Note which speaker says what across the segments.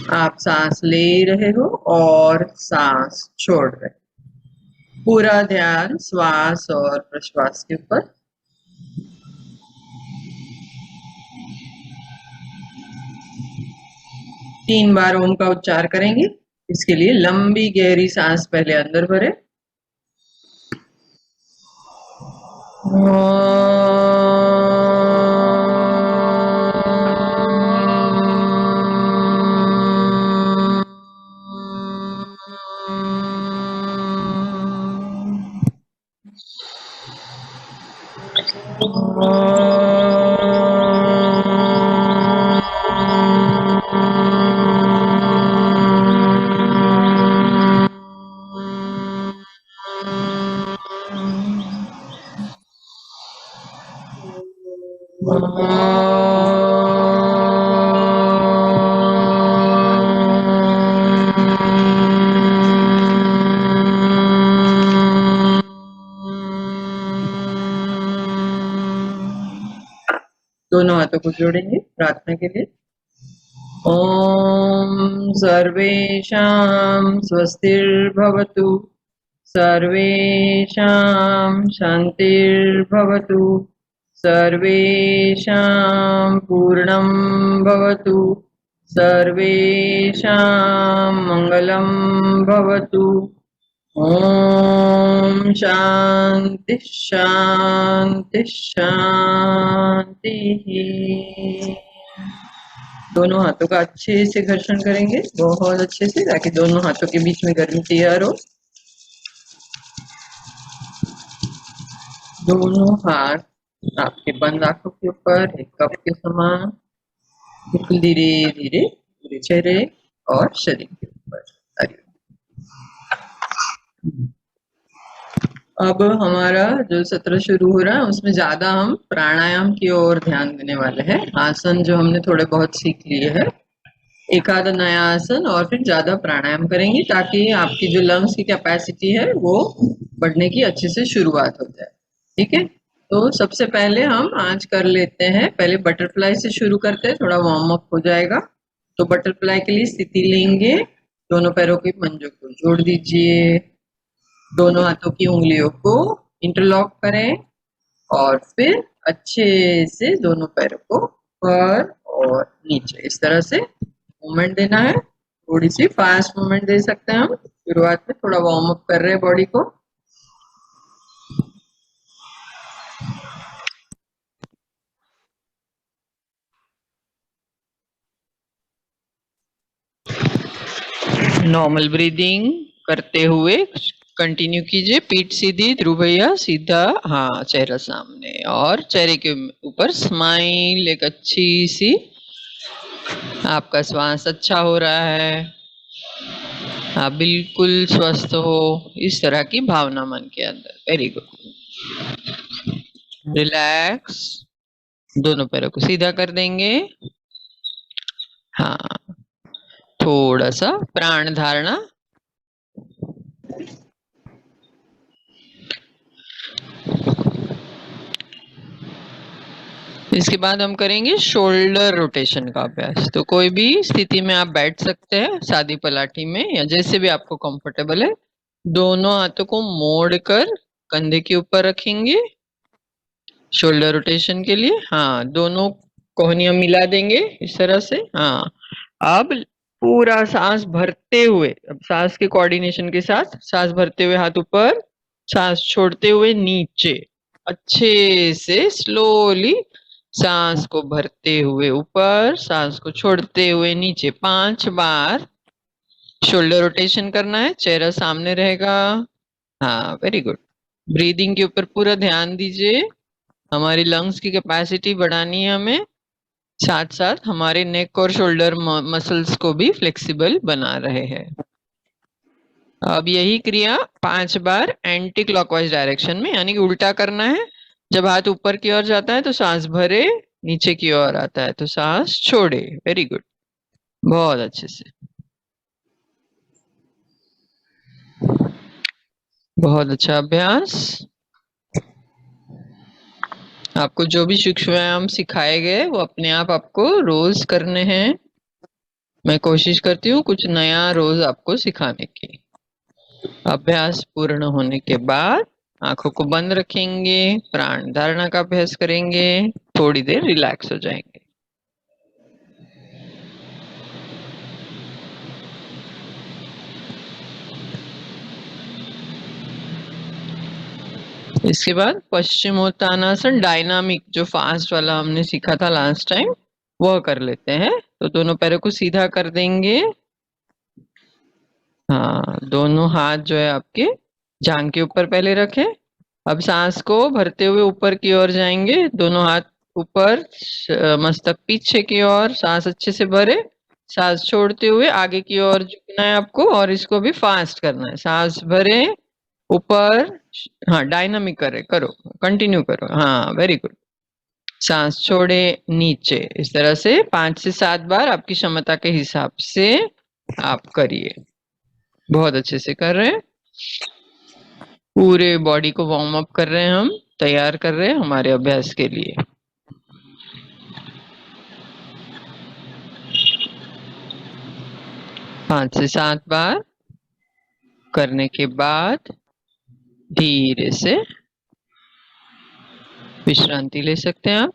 Speaker 1: आप सांस ले रहे हो और सांस छोड़ रहे हो। पूरा ध्यान श्वास और प्रश्वास के ऊपर। 3 बार ओम का उच्चार करेंगे। इसके लिए लंबी गहरी सांस पहले अंदर भरे। दोनों हाथों को जोड़ेंगे प्रार्थना के लिए। ओम सर्वेषां स्वस्तिर्भवतु, सर्वेषां शान्तिर्भवतु, सर्वेषां पूर्णं भवतु, सर्वेषां मङ्गलं भवतु। ओम शांति शांति शांति। दोनों हाथों का अच्छे से घर्षण करेंगे, बहुत अच्छे से, ताकि दोनों हाथों के बीच में गर्मी तैयार हो। दोनों हाथ आपके बंद आंखों के ऊपर एक कप के समान, बिल्कुल धीरे धीरे पूरे चेहरे और शरीर के ऊपर। अब हमारा जो सत्र शुरू हो रहा है उसमें ज्यादा हम प्राणायाम की ओर ध्यान देने वाले हैं। आसन जो हमने थोड़े बहुत सीख लिए हैं, एक आधा नया आसन और फिर ज्यादा प्राणायाम करेंगे, ताकि आपकी जो लंग्स की कैपेसिटी है वो बढ़ने की अच्छे से शुरुआत हो जाए। ठीक है, तो सबसे पहले हम आज कर लेते हैं, पहले बटरफ्लाई से शुरू करते हैं, थोड़ा वार्म अप हो जाएगा। तो बटरफ्लाई के लिए स्थिति लेंगे, दोनों पैरों के पंजों को जोड़ दीजिए, दोनों हाथों की उंगलियों को इंटरलॉक करें और फिर अच्छे से दोनों पैरों को ऊपर और नीचे इस तरह से मूवमेंट देना है। थोड़ी सी फास्ट मूवमेंट दे सकते हैं हम, शुरुआत में थोड़ा वार्म अप कर रहे हैं बॉडी को। नॉर्मल ब्रीदिंग करते हुए कंटिन्यू कीजिए। पीठ सीधी, ध्रुव भैया सीधा, हाँ चेहरा सामने, और चेहरे के ऊपर स्माइल एक अच्छी सी। आपका श्वास अच्छा हो रहा है, आप बिल्कुल स्वस्थ हो, इस तरह की भावना मन के अंदर। Very good. रिलैक्स, दोनों पैरों को सीधा कर देंगे। हाँ, थोड़ा सा प्राण धारणा। इसके बाद हम करेंगे शोल्डर रोटेशन का अभ्यास। तो कोई भी स्थिति में आप बैठ सकते हैं, सादी पलाठी में या जैसे भी आपको कंफर्टेबल है। दोनों हाथों को मोड़कर कंधे के ऊपर रखेंगे शोल्डर रोटेशन के लिए। हाँ, दोनों कोहनियां मिला देंगे इस तरह से। हाँ, अब पूरा सांस भरते हुए, अब सांस के कोऑर्डिनेशन के साथ सांस भरते हुए हाथ ऊपर, सांस छोड़ते हुए नीचे, अच्छे से स्लोली सांस को भरते हुए ऊपर, सांस को छोड़ते हुए नीचे। 5 बार शोल्डर रोटेशन करना है, चेहरा सामने रहेगा। हाँ, वेरी गुड। ब्रीदिंग के ऊपर पूरा ध्यान दीजिए, हमारी लंग्स की कैपेसिटी बढ़ानी है हमें, साथ साथ हमारे नेक और शोल्डर मसल्स को भी फ्लेक्सिबल बना रहे हैं। अब यही क्रिया 5 बार एंटी क्लॉकवाइज डायरेक्शन में, यानी कि उल्टा करना है। जब हाथ ऊपर की ओर जाता है तो सांस भरे, नीचे की ओर आता है तो सांस छोड़े। वेरी गुड, बहुत अच्छे से, बहुत अच्छा अभ्यास। आपको जो भी सूक्ष्म व्यायाम सिखाए गए वो अपने आप आपको रोज करने हैं। मैं कोशिश करती हूँ कुछ नया रोज आपको सिखाने की। अभ्यास पूर्ण होने के बाद आंखों को बंद रखेंगे, प्राण धारणा का अभ्यास करेंगे, थोड़ी देर रिलैक्स हो जाएंगे। इसके बाद पश्चिमोत्तानासन डायनामिक, जो फास्ट वाला हमने सीखा था लास्ट टाइम, वह कर लेते हैं। तो दोनों पैरों को सीधा कर देंगे। हाँ, दोनों हाथ जो है आपके जांघ के ऊपर पहले रखें। अब सांस को भरते हुए ऊपर की ओर जाएंगे, दोनों हाथ ऊपर, मस्तक पीछे की ओर, सांस अच्छे से भरे। सांस छोड़ते हुए आगे की ओर झुकना है आपको, और इसको भी फास्ट करना है। सांस भरे, ऊपर, हाँ डायनामिक करो, कंटिन्यू करो, हाँ वेरी गुड। सांस छोड़े, नीचे, इस तरह से 5 से 7 बार आपकी क्षमता के हिसाब से आप करिए। बहुत अच्छे से कर रहे हैं। पूरे बॉडी को वार्म अप कर रहे हैं, हम तैयार कर रहे हैं हमारे अभ्यास के लिए। पांच से 7 बार करने के बाद धीरे से विश्रांति ले सकते हैं आप।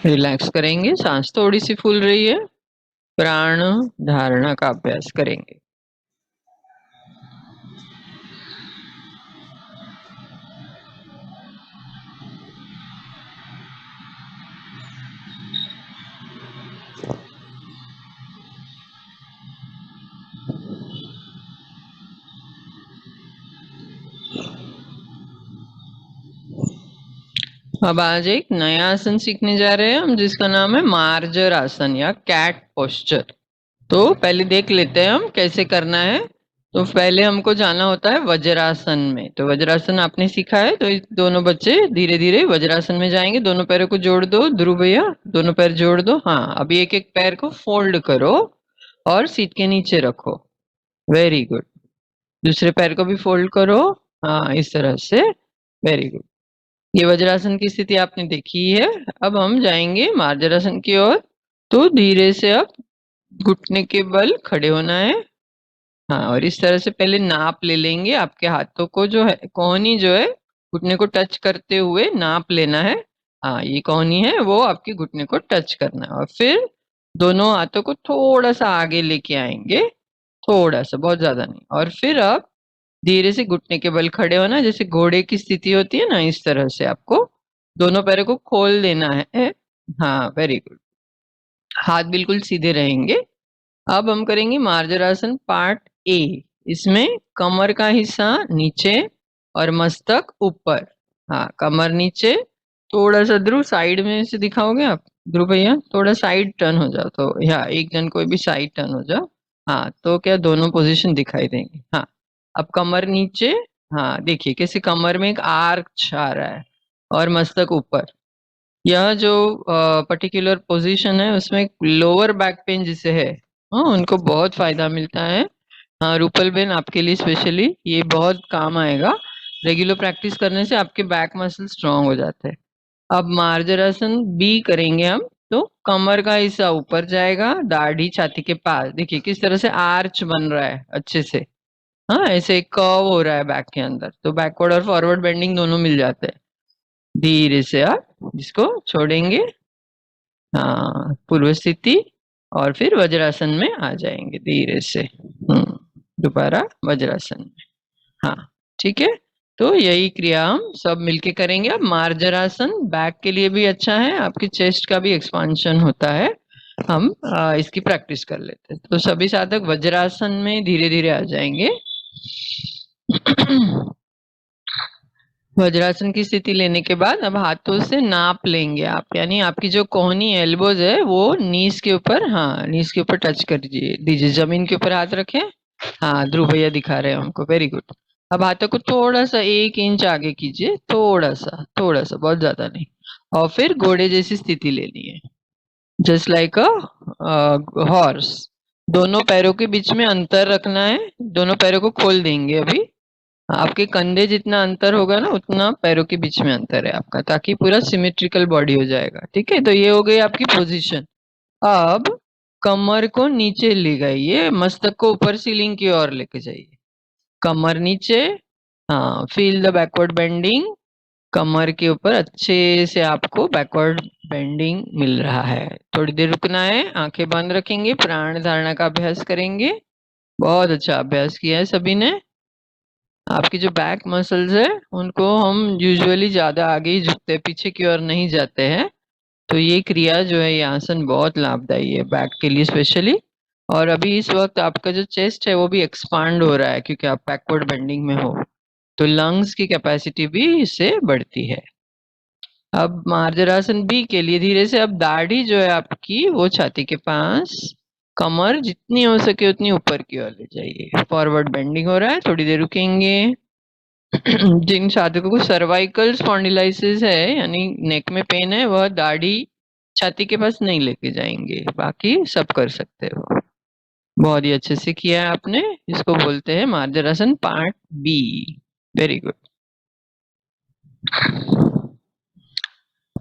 Speaker 1: रिलैक्स करेंगे, सांस थोड़ी सी फूल रही है, प्राण धारणा का अभ्यास करेंगे। अब आज एक नया आसन सीखने जा रहे हैं हम, जिसका नाम है मार्जर आसन या कैट पोस्चर। तो पहले देख लेते हैं हम कैसे करना है। तो पहले हमको जाना होता है वज्रासन में। तो वज्रासन आपने सीखा है, तो इस दोनों बच्चे धीरे धीरे वज्रासन में जाएंगे। दोनों पैरों को जोड़ दो, ध्रुव भैया दोनों पैर जोड़ दो। हाँ, अभी एक एक पैर को फोल्ड करो और सीट के नीचे रखो। Very good. दूसरे पैर को भी फोल्ड करो, हाँ इस तरह से, वेरी गुड। ये वज्रासन की स्थिति आपने देखी है। अब हम जाएंगे मार्जरासन की ओर। तो धीरे से अब घुटने के बल खड़े होना है। हाँ, और इस तरह से पहले नाप ले लेंगे। आपके हाथों को जो है, कोहनी जो है घुटने को टच करते हुए नाप लेना है। हाँ, ये कोहनी है वो आपके घुटने को टच करना है, और फिर दोनों हाथों को थोड़ा सा आगे लेके आएंगे, थोड़ा सा, बहुत ज्यादा नहीं। और फिर आप धीरे से घुटने के बल खड़े होना, जैसे घोड़े की स्थिति होती है ना, इस तरह से आपको दोनों पैरों को खोल देना है। हाँ वेरी गुड। हाथ बिल्कुल सीधे रहेंगे। अब हम करेंगे मार्जरासन पार्ट ए। इसमें कमर का हिस्सा नीचे और मस्तक ऊपर। हाँ, कमर नीचे, थोड़ा सा ध्रुव साइड में से दिखाओगे आप, ध्रुव भैया थोड़ा साइड टर्न हो जाओ, तो या एक जन कोई भी साइड टर्न हो जाओ। हाँ, तो क्या दोनों पोजीशन दिखाई देंगे। हाँ, अब कमर नीचे। हाँ, देखिए कैसे कमर में एक आर्च आ रहा है, और मस्तक ऊपर। यह जो पर्टिकुलर पोजीशन है, उसमें लोअर बैक पेन जिसे है, हाँ उनको बहुत फायदा मिलता है। हाँ रूपल बेन, आपके लिए स्पेशली ये बहुत काम आएगा। रेगुलर प्रैक्टिस करने से आपके बैक मसल स्ट्रांग हो जाते हैं। अब मार्जरासन बी करेंगे हम। तो कमर का हिस्सा ऊपर जाएगा, दाढ़ी छाती के पास, देखिए किस तरह से आर्च बन रहा है अच्छे से। हाँ, ऐसे एक कर्व हो रहा है बैक के अंदर, तो बैकवर्ड और फॉरवर्ड बेंडिंग दोनों मिल जाते हैं। धीरे से आप इसको छोड़ेंगे, हाँ पूर्व स्थिति, और फिर वज्रासन में आ जाएंगे धीरे से। दोबारा वज्रासन में। हाँ ठीक है। तो यही क्रिया हम सब मिलके करेंगे। अब मार्जरासन बैक के लिए भी अच्छा है, आपकी चेस्ट का भी एक्सपांशन होता है। हम इसकी प्रैक्टिस कर लेते हैं। तो सभी साधक वज्रासन में धीरे धीरे आ जाएंगे। वज्रासन की स्थिति लेने के बाद अब हाथों से नाप लेंगे आप, यानी आपकी जो कोहनी एल्बोज है वो नीज के ऊपर, हाँ नीज के ऊपर टच कर दीजिए, जमीन के ऊपर हाथ रखें। हाँ, ध्रुव भैया दिखा रहे हैं हमको, वेरी गुड। अब हाथों को थोड़ा सा 1 इंच आगे कीजिए, थोड़ा सा, बहुत ज्यादा नहीं। और फिर घोड़े जैसी स्थिति लेनी है, जस्ट लाइक अ हॉर्स। दोनों पैरों के बीच में अंतर रखना है। दोनों पैरों को खोल देंगे अभी। आपके कंधे जितना अंतर होगा ना, उतना पैरों के बीच में अंतर है आपका, ताकि पूरा सिमेट्रिकल बॉडी हो जाएगा। ठीक है, तो ये हो गई आपकी पोजीशन। अब कमर को नीचे ले जाइए, मस्तक को ऊपर सीलिंग की ओर लेके जाइए। कमर नीचे, हाँ, फील द बैकवर्ड बेंडिंग। कमर के ऊपर अच्छे से आपको बैकवर्ड बेंडिंग मिल रहा है। थोड़ी देर रुकना है, आंखें बंद रखेंगे, प्राण धारणा का अभ्यास करेंगे। बहुत अच्छा अभ्यास किया है सभी ने। आपकी जो बैक मसल्स है उनको हम यूजुअली ज्यादा आगे ही झुकते हैं, पीछे की ओर नहीं जाते हैं। तो ये क्रिया जो है, ये आसन बहुत लाभदायी है बैक के लिए स्पेशली। और अभी इस वक्त आपका जो चेस्ट है वो भी एक्सपांड हो रहा है क्योंकि आप बैकवर्ड बेंडिंग में हो, तो लंग्स की कैपेसिटी भी इससे बढ़ती है। अब मार्जरासन बी के लिए धीरे से अब दाढ़ी जो है आपकी वो छाती के पास, कमर जितनी हो सके उतनी ऊपर की ओर ले जाइए। फॉरवर्ड बेंडिंग हो रहा है, थोड़ी देर रुकेंगे। जिन साधकों को सर्वाइकल स्पॉन्डिलाइसिस है यानी नेक में पेन है, वह दाढ़ी छाती के पास नहीं लेके जाएंगे, बाकी सब कर सकते हो। बहुत ही अच्छे से किया है आपने। इसको बोलते हैं मार्जरासन पार्ट बी। वेरी गुड,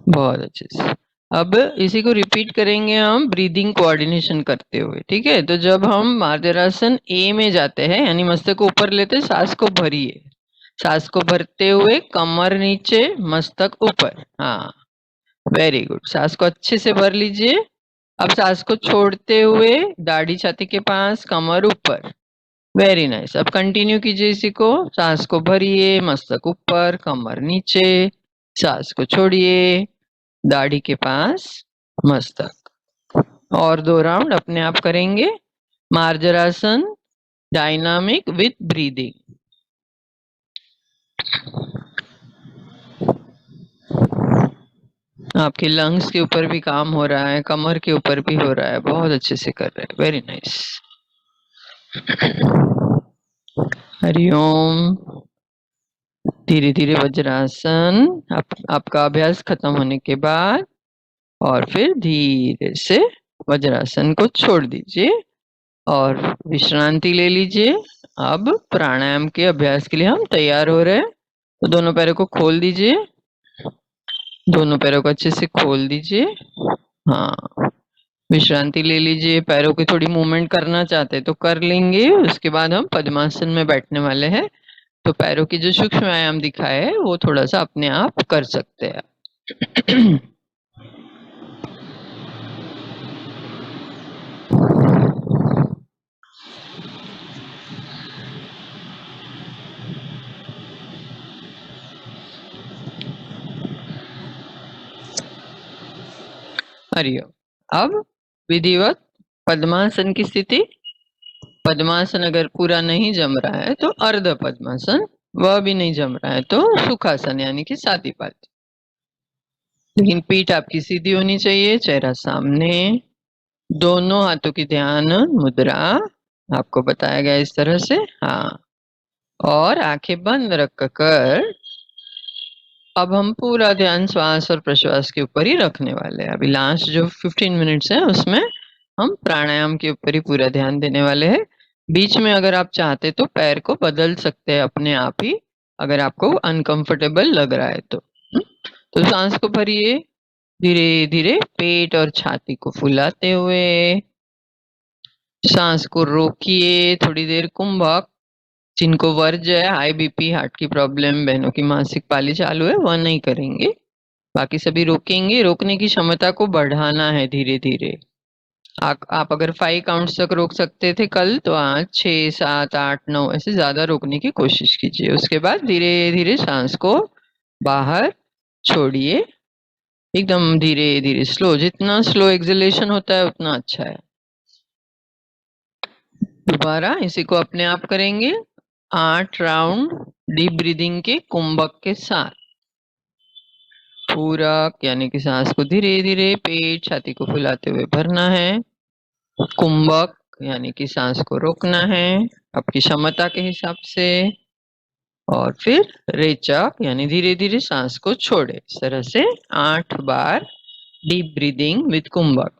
Speaker 1: बहुत अच्छे से। अब इसी को रिपीट करेंगे हम ब्रीदिंग कोऑर्डिनेशन करते हुए, ठीक है। तो जब हम मार्जरासन ए में जाते हैं यानी मस्तक को ऊपर लेते हैं, सांस को भरिए, सांस को भरते हुए कमर नीचे, मस्तक ऊपर। हाँ, वेरी गुड, सांस को अच्छे से भर लीजिए। अब सांस को छोड़ते हुए दाढ़ी छाती के पास, कमर ऊपर। वेरी नाइस, अब कंटिन्यू कीजिए इसी को। सांस को भरिए, मस्तक ऊपर, कमर नीचे, सांस को छोड़िए, दाढ़ी के पास, मस्तक। और 2 राउंड अपने आप करेंगे। Marjarasana dynamic with breathing. आपके लंग्स के ऊपर भी काम हो रहा है, कमर के ऊपर भी हो रहा है, बहुत अच्छे से कर रहे हैं, वेरी नाइस। हरिओम। धीरे धीरे वज्रासन। आपका अभ्यास खत्म होने के बाद और फिर धीरे से वज्रासन को छोड़ दीजिए और विश्रांति ले लीजिए। अब प्राणायाम के अभ्यास के लिए हम तैयार हो रहे हैं। तो दोनों पैरों को खोल दीजिए, दोनों पैरों को अच्छे से खोल दीजिए। हाँ, विश्रांति ले लीजिए। पैरों की थोड़ी मूवमेंट करना चाहते हैं तो कर लेंगे। उसके बाद हम पद्मासन में बैठने वाले हैं, तो पैरों की जो सूक्ष्म व्यायाम दिखाए है वो थोड़ा सा अपने आप कर सकते हैं। हरिओम। अब विधिवत पद्मासन की स्थिति। पद्मासन अगर पूरा नहीं जम रहा है तो अर्ध पद्मासन, वह भी नहीं जम रहा है तो सुखासन यानी कि सादी पालती। लेकिन पीठ आपकी सीधी होनी चाहिए, चेहरा सामने, दोनों हाथों की ध्यान मुद्रा आपको बताया गया इस तरह से। हाँ, और आंखें बंद रख कर अब हम पूरा ध्यान श्वास और प्रश्वास के ऊपर ही रखने वाले हैं। अभी लास्ट जो 15 मिनट्स है उसमें हम प्राणायाम के ऊपर ही पूरा ध्यान देने वाले हैं। बीच में अगर आप चाहते तो पैर को बदल सकते हैं अपने आप ही, अगर आपको अनकंफर्टेबल लग रहा है तो। तो सांस को भरिए, धीरे धीरे पेट और छाती को फुलाते हुए सांस को रोकिए थोड़ी देर। कुंभक, जिनको वर्ज है, हाई बीपी, हार्ट की प्रॉब्लम, बहनों की मासिक पाली चालू है, वह नहीं करेंगे। बाकी सभी रोकेंगे। रोकने की क्षमता को बढ़ाना है धीरे धीरे। आप अगर 5 काउंट्स तक रोक सकते थे कल, तो आज 6, 7, 8, 9 ऐसे ज्यादा रोकने की कोशिश कीजिए। उसके बाद धीरे धीरे सांस को बाहर छोड़िए, एकदम धीरे धीरे, स्लो। जितना स्लो एक्सलेशन होता है उतना अच्छा है। दोबारा इसी को अपने आप करेंगे। 8 राउंड डीप ब्रीदिंग के कुंभक के साथ। पूरक यानी कि सांस को धीरे धीरे पेट छाती को फुलाते हुए भरना है। कुंभक यानी कि सांस को रोकना है आपकी क्षमता के हिसाब से। और फिर रेचक यानी धीरे धीरे सांस को छोड़े। इस तरह से 8 बार डीप ब्रीदिंग विद कुंभक।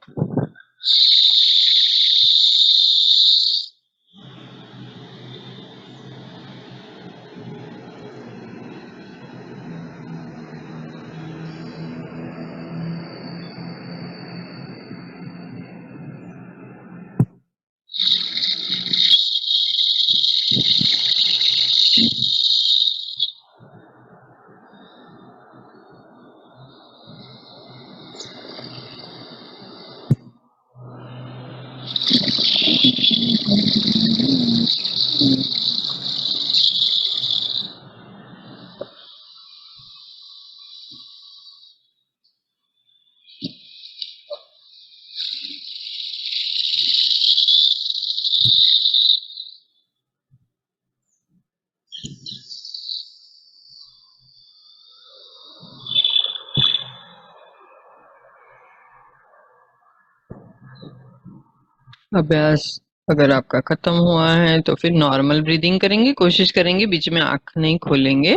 Speaker 1: अभ्यास अगर आपका खत्म हुआ है तो फिर नॉर्मल ब्रीदिंग करेंगे, कोशिश करेंगे बीच में आंख नहीं खोलेंगे।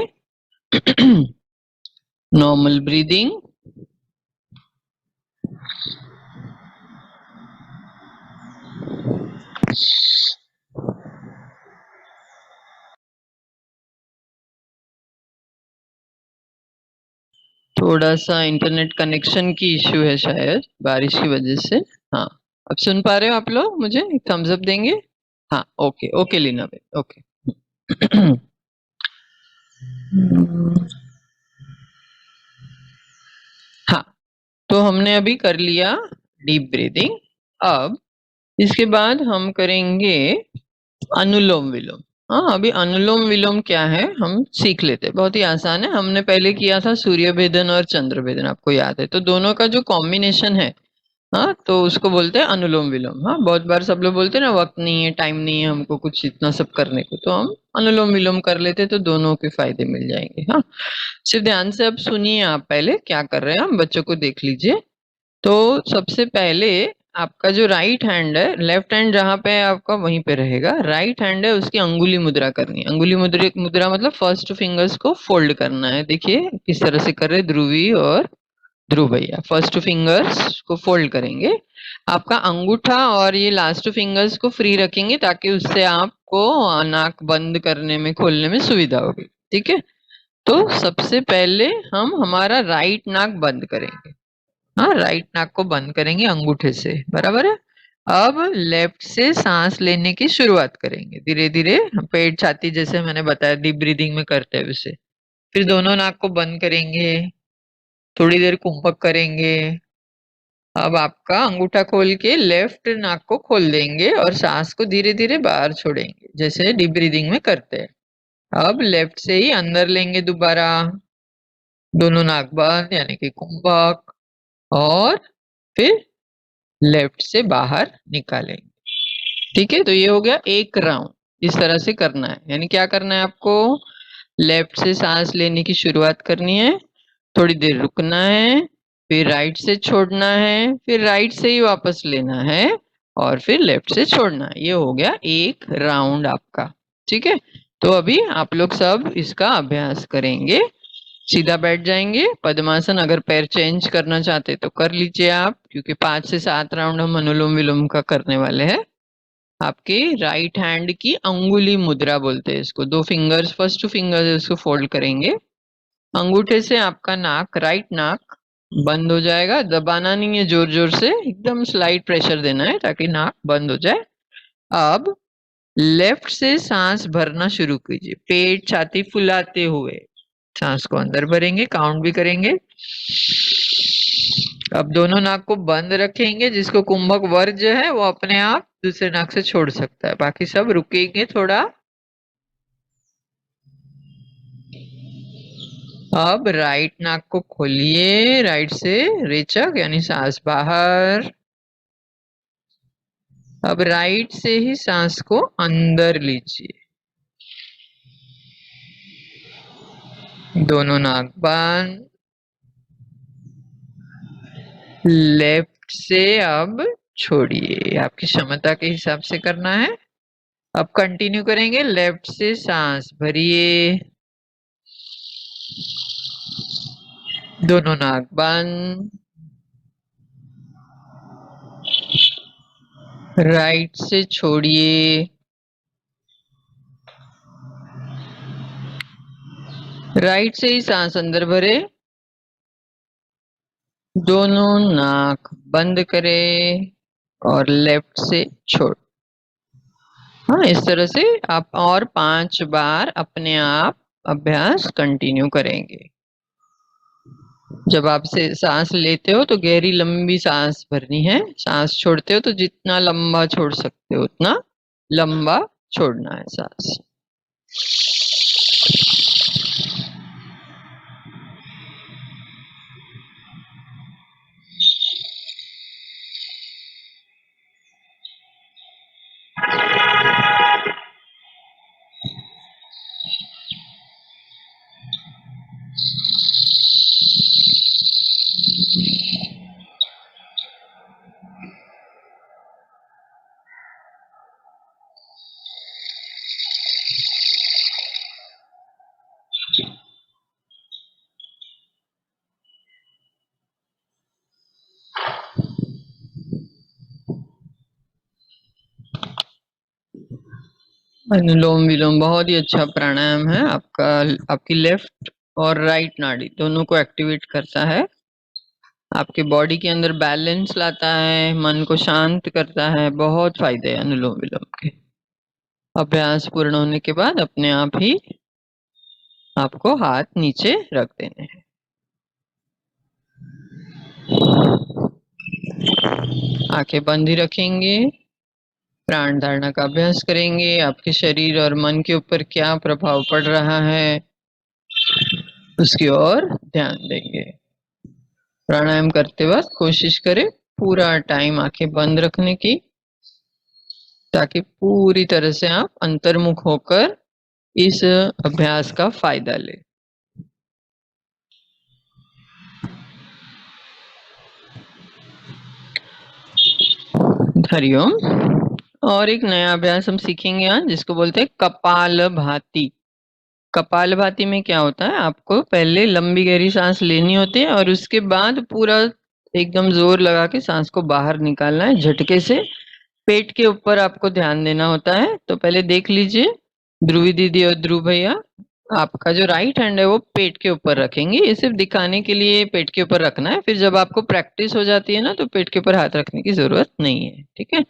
Speaker 1: Normal breathing. थोड़ा सा इंटरनेट कनेक्शन की इश्यू है शायद बारिश की वजह से। हाँ, अब सुन पा रहे हो आप लोग मुझे? एक थम्स अप देंगे? हाँ, ओके ओके लीना भाई, ओके। हाँ, तो हमने अभी कर लिया डीप ब्रीदिंग। अब इसके बाद हम करेंगे अनुलोम विलोम। हाँ, अभी अनुलोम विलोम क्या है हम सीख लेते हैं, बहुत ही आसान है। हमने पहले किया था सूर्य भेदन और चंद्र भेदन, आपको याद है? तो दोनों का जो कॉम्बिनेशन है, हाँ, तो उसको बोलते हैं अनुलोम विलोम। हाँ, बहुत बार सब लोग बोलते हैं ना वक्त नहीं है, टाइम नहीं है हमको कुछ इतना सब करने को, तो हम अनुलोम विलोम कर लेते तो दोनों के फायदे मिल जाएंगे। हाँ, सिर्फ ध्यान से अब सुनिए, आप पहले क्या कर रहे हैं हम बच्चों को देख लीजिए। तो सबसे पहले आपका जो राइट हैंड है, लेफ्ट हैंड जहां पे है आपका वहीं पे रहेगा। राइट हैंड है उसकी अंगुली मुद्रा करनी है। अंगुली मुद्रा मुद्रा मतलब फर्स्ट फिंगर्स को फोल्ड करना है। देखिए किस तरह से कर रहे ध्रुवी और ध्रुव भैया। फर्स्ट फिंगर्स को फोल्ड करेंगे, आपका अंगूठा और ये लास्ट फिंगर्स को फ्री रखेंगे ताकि उससे आपको नाक बंद करने में खोलने में सुविधा होगी। ठीक है, तो सबसे पहले हम हमारा राइट नाक बंद करेंगे। हाँ, राइट नाक को बंद करेंगे अंगूठे से, बराबर है। अब लेफ्ट से सांस लेने की शुरुआत करेंगे धीरे धीरे, पेट छाती जैसे मैंने बताया डीप ब्रीदिंग में करते हैं वैसे। फिर दोनों नाक को बंद करेंगे, थोड़ी देर कुंभक करेंगे। अब आपका अंगूठा खोल के लेफ्ट नाक को खोल देंगे और सांस को धीरे धीरे बाहर छोड़ेंगे जैसे डीप ब्रीदिंग में करते हैं। अब लेफ्ट से ही अंदर लेंगे दोबारा, दोनों नाक बंद यानी कि कुंभक, और फिर लेफ्ट से बाहर निकालेंगे। ठीक है, तो ये हो गया एक राउंड। इस तरह से करना है, यानी क्या करना है आपको? लेफ्ट से सांस लेने की शुरुआत करनी है, थोड़ी देर रुकना है, फिर राइट से छोड़ना है, फिर राइट से ही वापस लेना है, और फिर लेफ्ट से छोड़ना है। ये हो गया एक राउंड आपका। ठीक है, तो अभी आप लोग सब इसका अभ्यास करेंगे। सीधा बैठ जाएंगे पद्मासन। अगर पैर चेंज करना चाहते तो कर लीजिए आप, क्योंकि 5 से 7 राउंड हम अनुलोम विलोम का करने वाले हैं। आपके राइट हैंड की अंगुली मुद्रा बोलते हैं इसको। दो फिंगर्स, फर्स्ट फिंगर है उसको फोल्ड करेंगे। अंगूठे से आपका नाक, राइट नाक बंद हो जाएगा। दबाना नहीं है, जोर जोर से एकदम स्लाइट प्रेशर देना है ताकि नाक बंद हो जाए। अब लेफ्ट से सांस भरना शुरू कीजिए, पेट छाती फुलाते हुए सांस को अंदर भरेंगे, काउंट भी करेंगे। अब दोनों नाक को बंद रखेंगे, जिसको कुंभक वर्ज है वो अपने आप दूसरे नाक से छोड़ सकता है, बाकी सब रुकेंगे थोड़ा। अब राइट नाक को खोलिए, राइट से रेचक यानी सांस बाहर। अब राइट से ही सांस को अंदर लीजिए, दोनों नाक बंद। लेफ्ट से अब छोड़िए, आपकी क्षमता के हिसाब से करना है। अब कंटिन्यू करेंगे, लेफ्ट से सांस भरिए, दोनों नाक बंद। राइट से छोड़िए, राइट से ही सांस अंदर भरे, दोनों नाक बंद करें और लेफ्ट से छोड़। हाँ, इस तरह से आप और 5 बार अपने आप अभ्यास कंटिन्यू करेंगे। जब आप से सांस लेते हो तो गहरी लंबी सांस भरनी है, सांस छोड़ते हो तो जितना लंबा छोड़ सकते हो उतना लंबा छोड़ना है सांस। अनुलोम विलोम बहुत ही अच्छा प्राणायाम है आपका। आपकी लेफ्ट और राइट नाड़ी दोनों को एक्टिवेट करता है, आपके बॉडी के अंदर बैलेंस लाता है, मन को शांत करता है। बहुत फायदे हैं अनुलोम विलोम के। अभ्यास पूर्ण होने के बाद अपने आप ही आपको हाथ नीचे रख देने हैं। आंखें बंद ही रखेंगे, प्राण धारणा का अभ्यास करेंगे। आपके शरीर और मन के ऊपर क्या प्रभाव पड़ रहा है उसकी ओर ध्यान देंगे। प्राणायाम करते वक्त कोशिश करें पूरा टाइम आंखें बंद रखने की, ताकि पूरी तरह से आप अंतर्मुख होकर इस अभ्यास का फायदा लें। हरिओम। और एक नया अभ्यास हम सीखेंगे आज, जिसको बोलते हैं कपालभाति। कपालभाति में क्या होता है, आपको पहले लंबी गहरी सांस लेनी होती है और उसके बाद पूरा एकदम जोर लगा के सांस को बाहर निकालना है झटके से। पेट के ऊपर आपको ध्यान देना होता है। तो पहले देख लीजिए, ध्रुवी दीदी और ध्रुव भैया, आपका जो राइट हैंड है वो पेट के ऊपर रखेंगे। ये सिर्फ दिखाने के लिए पेट के ऊपर रखना है, फिर जब आपको प्रैक्टिस हो जाती है ना तो पेट के ऊपर हाथ रखने की जरूरत नहीं है। ठीक है,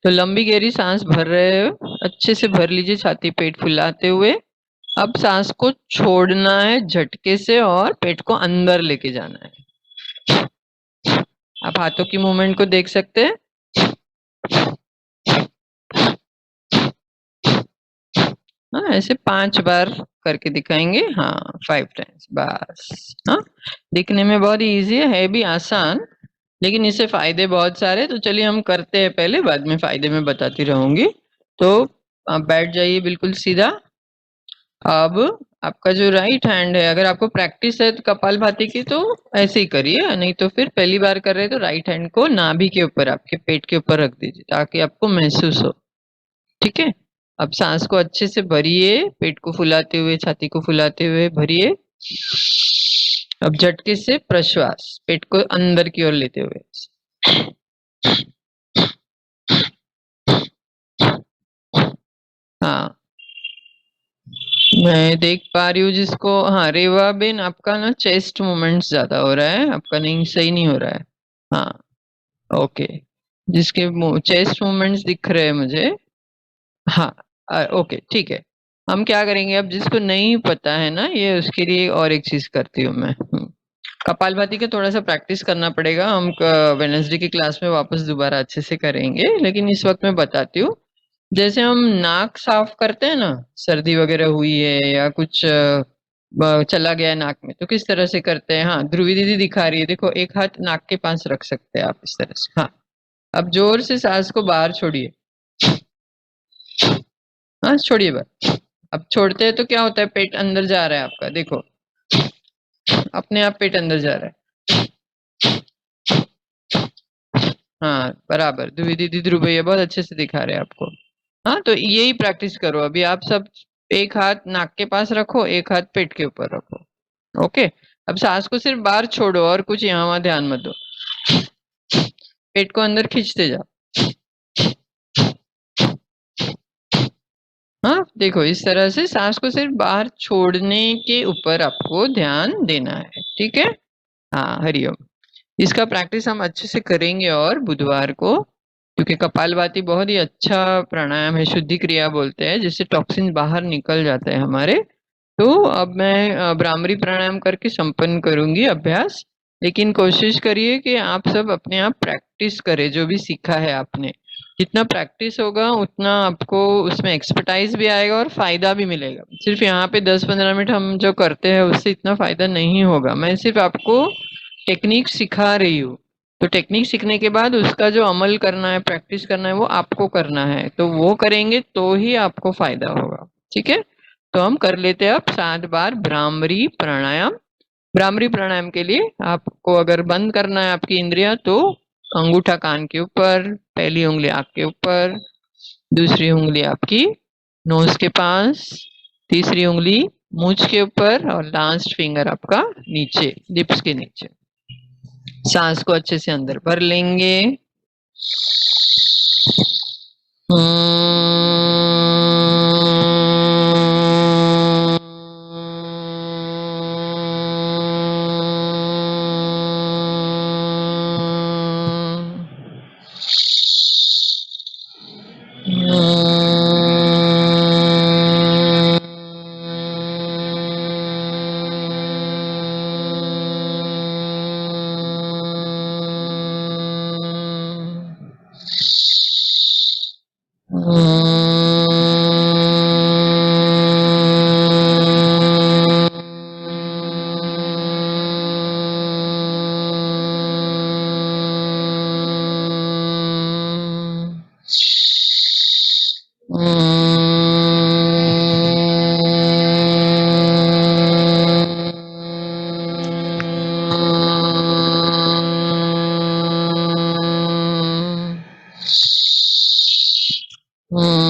Speaker 1: तो लंबी गहरी सांस भर रहे हो, अच्छे से भर लीजिए छाती पेट फुलाते हुए। अब सांस को छोड़ना है झटके से और पेट को अंदर लेके जाना है। आप हाथों की मूवमेंट को देख सकते हैं। हाँ, ऐसे 5 बार करके दिखाएंगे। हाँ, 5 टाइम्स बस। हाँ, दिखने में बहुत इजी है भी आसान, लेकिन इससे फायदे बहुत सारे। तो चलिए हम करते हैं पहले, बाद में फायदे में बताती रहूंगी। तो आप बैठ जाइए बिल्कुल सीधा। अब आपका जो राइट हैंड है, अगर आपको प्रैक्टिस है तो कपालभाति की तो ऐसे ही करिए, नहीं तो फिर पहली बार कर रहे हैं तो राइट हैंड को नाभि के ऊपर, आपके पेट के ऊपर रख दीजिए ताकि आपको महसूस हो। ठीक है, अब सांस को अच्छे से भरिए, पेट को फुलाते हुए, छाती को फुलाते हुए भरिए। अब झटके से प्रश्वास, पेट को अंदर की ओर लेते हुए। हाँ, मैं देख पा रही हूँ जिसको। हाँ, रेवा बेन, आपका ना चेस्ट मूवमेंट ज्यादा हो रहा है, आपका नहीं सही नहीं हो रहा है। हाँ, ओके। जिसके चेस्ट मूवमेंट्स दिख रहे हैं मुझे। हाँ, ओके ठीक है। हम क्या करेंगे अब, जिसको नहीं पता है ना ये, उसके लिए और एक चीज करती हूँ मैं। कपालभाति का थोड़ा सा प्रैक्टिस करना पड़ेगा। हम वेडनेसडे की क्लास में वापस दोबारा अच्छे से करेंगे, लेकिन इस वक्त मैं बताती हूँ। जैसे हम नाक साफ करते हैं ना, सर्दी वगैरह हुई है या कुछ चला गया है नाक में, तो किस तरह से करते हैं। हाँ, ध्रुवी दीदी दिखा रही है, देखो एक हाथ नाक के पास रख सकते हैं आप इस तरह से। हाँ, अब जोर से सांस को बाहर छोड़िए। हाँ, छोड़िए बाहर। अब छोड़ते हैं तो क्या होता है, पेट अंदर जा रहा है आपका, देखो अपने आप पेट अंदर जा रहा है। हाँ, बराबर। ध्रुवी दीदी, ध्रुव भैया बहुत अच्छे से दिखा रहे हैं आपको। हाँ, तो यही प्रैक्टिस करो अभी आप सब। एक हाथ नाक के पास रखो, एक हाथ पेट के ऊपर रखो। ओके, अब सांस को सिर्फ बाहर छोड़ो और कुछ यहाँ वहां ध्यान मत दो। पेट को अंदर खींचते जाओ। हाँ, देखो इस तरह से सांस को सिर्फ बाहर छोड़ने के ऊपर आपको ध्यान देना है। ठीक है। हाँ, हरिओम। इसका प्रैक्टिस हम अच्छे से करेंगे और बुधवार को, क्योंकि कपालभाति बहुत ही अच्छा प्राणायाम है, शुद्धि क्रिया बोलते हैं, जिससे टॉक्सिन बाहर निकल जाते हैं हमारे। तो अब मैं भ्रामरी प्राणायाम करके संपन्न करूंगी अभ्यास। लेकिन कोशिश करिए कि आप सब अपने आप प्रैक्टिस करें जो भी सीखा है आपने। जितना प्रैक्टिस होगा उतना आपको उसमें एक्सपर्टाइज भी आएगा और फायदा भी मिलेगा। सिर्फ यहाँ पे 10-15 मिनट हम जो करते हैं उससे इतना फायदा नहीं होगा। मैं सिर्फ आपको टेक्निक सिखा रही हूँ। तो टेक्निक सीखने के बाद उसका जो अमल करना है, प्रैक्टिस करना है, वो आपको करना है। तो वो करेंगे तो ही आपको फायदा होगा। ठीक है, तो हम कर लेते हैं अब 7 बार भ्रामरी प्राणायाम। भ्रामरी प्राणायाम के लिए आपको अगर बंद करना है आपकी इंद्रिया, तो अंगूठा कान के ऊपर, पहली उंगली आंख के ऊपर, दूसरी उंगली आपकी नोज के पास, तीसरी उंगली मूंछ के ऊपर और लास्ट फिंगर आपका नीचे लिप्स के नीचे। सांस को अच्छे से अंदर भर लेंगे। हम्म